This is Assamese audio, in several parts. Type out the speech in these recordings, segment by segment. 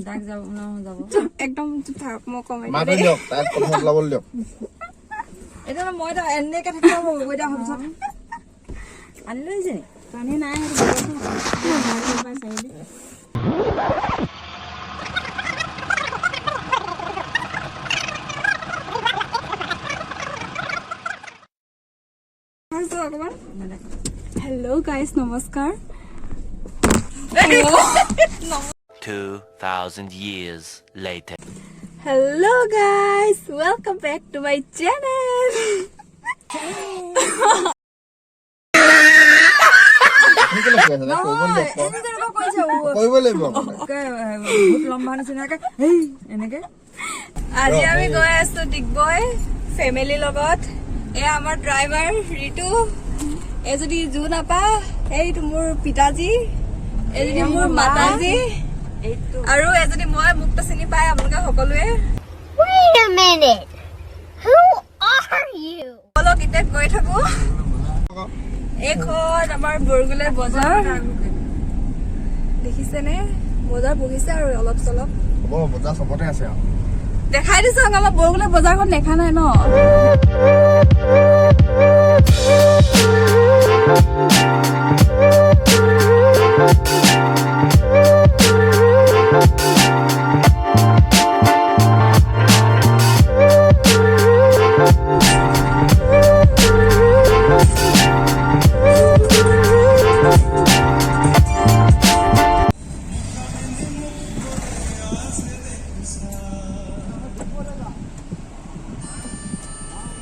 ডাক যাব ন যাব একদম চুপ থাক মই কমাই মাতে দিয়ক তাত কথা লাবল দিয়ক এটা মই এটা এনেকে থাকিব গইটা হবছত আনি লৈছে পানী নাই Hello guys, namaskar. 2,000 years later. Hello guys, welcome back to my channel. আজি আমি গৈ আছো ডিগবৈ ফ্যামিলি লগত এ আমাৰ ড্ৰাইভাৰ ৰিতু এজনী জুন আপা এইটো মোৰ পিতাজী এজনী মোৰ মাতাজী আৰু এজনী মই মুক্ত চিনি পাই আপোনালোকে সকলোৱে Wait a minute. Who are you? অলপ ইতে গৈ থাকো এখন আমাৰ বৰগুলে বজাৰ দেখিছেনে বজাৰ বহিছে আৰু অলপ চলপ হ'ব বজাৰ সবতে আছে আৰু দেখাই দিছো আমাৰ বৰগুলে বজাৰখন দেখা নাই ন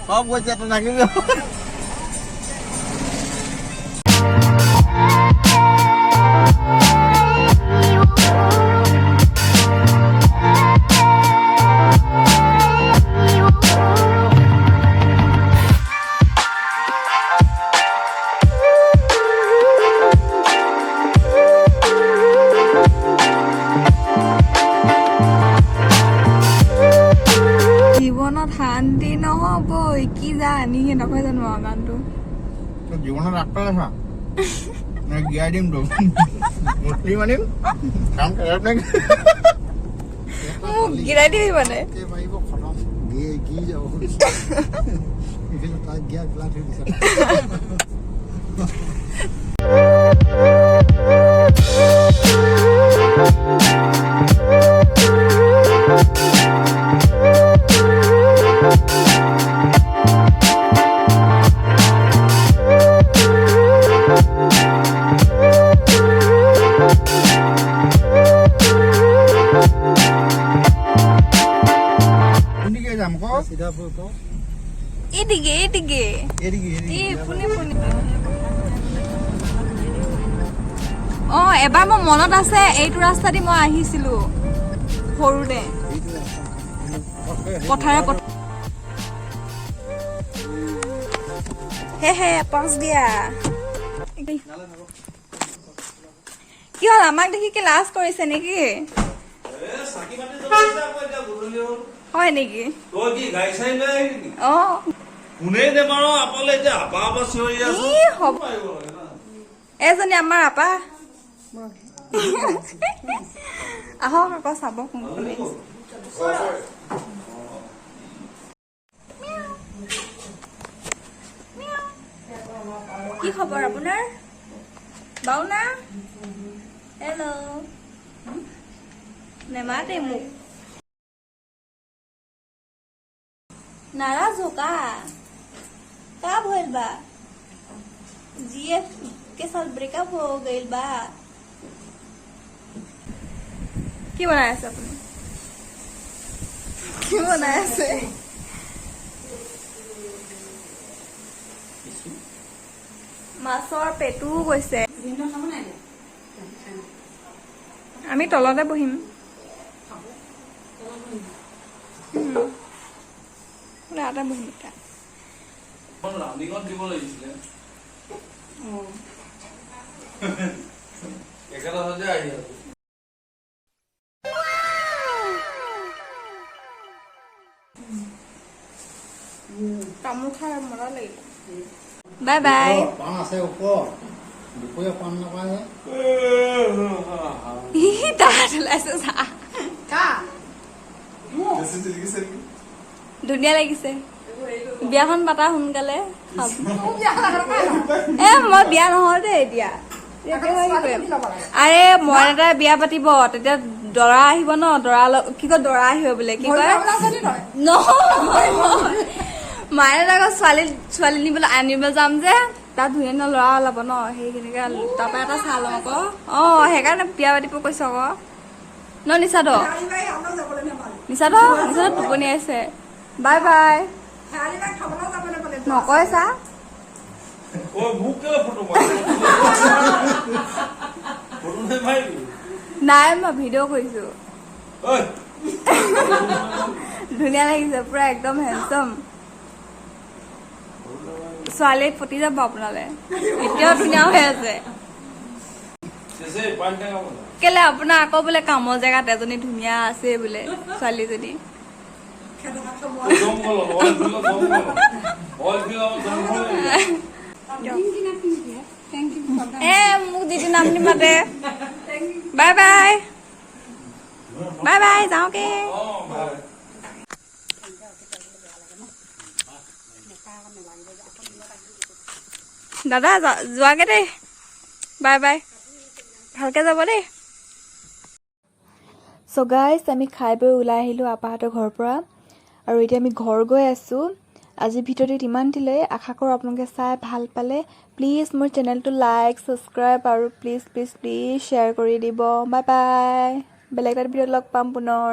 সব গৈছে তো নাকিবি শান্তি নহব কি জানি নকয় জানো গানটো জীৱনত ৰাস্তা দেখা মই গিয়াই দিম তো মুঠি মানিম কাম কৰিব নে মোক গিৰাই দিবি মানে কে মাৰিব খতম গি যাব ইফালে তাক গিয়া গ্লাছ হৈ দিছে এদিকে এবাৰ মোৰ মনত আছে এইটো ৰাস্তা দি মই আহিছিলো সৰুতে পথাৰে হে পাঁচ দিয়া কি হ'ল আমাক দেখি কি লাজ কৰিছে নেকি হয় নেকি অ কোনে নেমাৰ আপালে যে আপা আপা চিঞৰি আছো এজনী আমাৰ আপা আহক আকৌ চাব কোনখিনি কি খবৰ আপোনাৰ বাউনা হেল্ল' নেমাতে মোক नाराज हो का भइल बा जीएफ के साथ ब्रेकअप हो गइल बा की बनाया से अपने की बनाया से মাছৰ পেটু গৈছে আমি তলতে বহিম ada bonita. ৰানিঙত দিব লাগিছিলে একেটা সজে আহি আছে তামোল খাই মৰা লাগিল বাই বাই পান আছে ওপৰ দুপৰীয়া পান নাপায় দাঁত ওলাইছে ধুনীয়া লাগিছে বিয়াখন পাতা সোনকালে মই বিয়া নহয় দেই এতিয়া আৰে মই এটা বিয়া পাতিব তেতিয়া দৰা আহিব ন দৰা কি কয় দৰা আহিব বোলে কি কয় মায়ে আকৌ ছোৱালী নিবলৈ আনিব যাম যে তাত ধুনীয়া ধুনীয়া ল'ৰা ওলাব ন সেইখিনিকে তাৰপৰা এটা চাহ ল'ম আকৌ সেইকাৰণে বিয়া পাতিব কৈছো আকৌ ন নিচাদ টোপনি আছে বাই বাই নকয় চা নাই মই ভিডিঅ' কৰিছো ধুনীয়া লাগিছে পুৰা একদম হেণ্ডচাম ছোৱালী ফুটি যাব আপোনালে এতিয়াও ধুনীয়া হৈ আছে কেলে আপোনাৰ আকৌ বোলে কামৰ জেগাত এজনী ধুনীয়া আছে বোলে ছোৱালীজনী মোক দিদি নাম নিমাতে বাই বাই বাই বাই যাওঁগে দাদা যোৱাগে দেই বাই বাই ভালকে যাব দেই চ' গাইজ আমি খাই বৈ ওলাই আহিলোঁ আপাহঁতৰ ঘৰৰ পৰা আৰু এতিয়া আমি ঘৰ গৈ আছোঁ আজিৰ ভিডিঅ'টোত ইমান দিলে আশা কৰোঁ আপোনালোকে চাই ভাল পালে প্লিজ মোৰ চেনেলটো লাইক ছাবস্ক্ৰাইব আৰু প্লিজ প্লিজ প্লিজ শ্বেয়াৰ কৰি দিব বাই বাই বেলেগ এটা ভিডিঅ'ত লগ পাম পুনৰ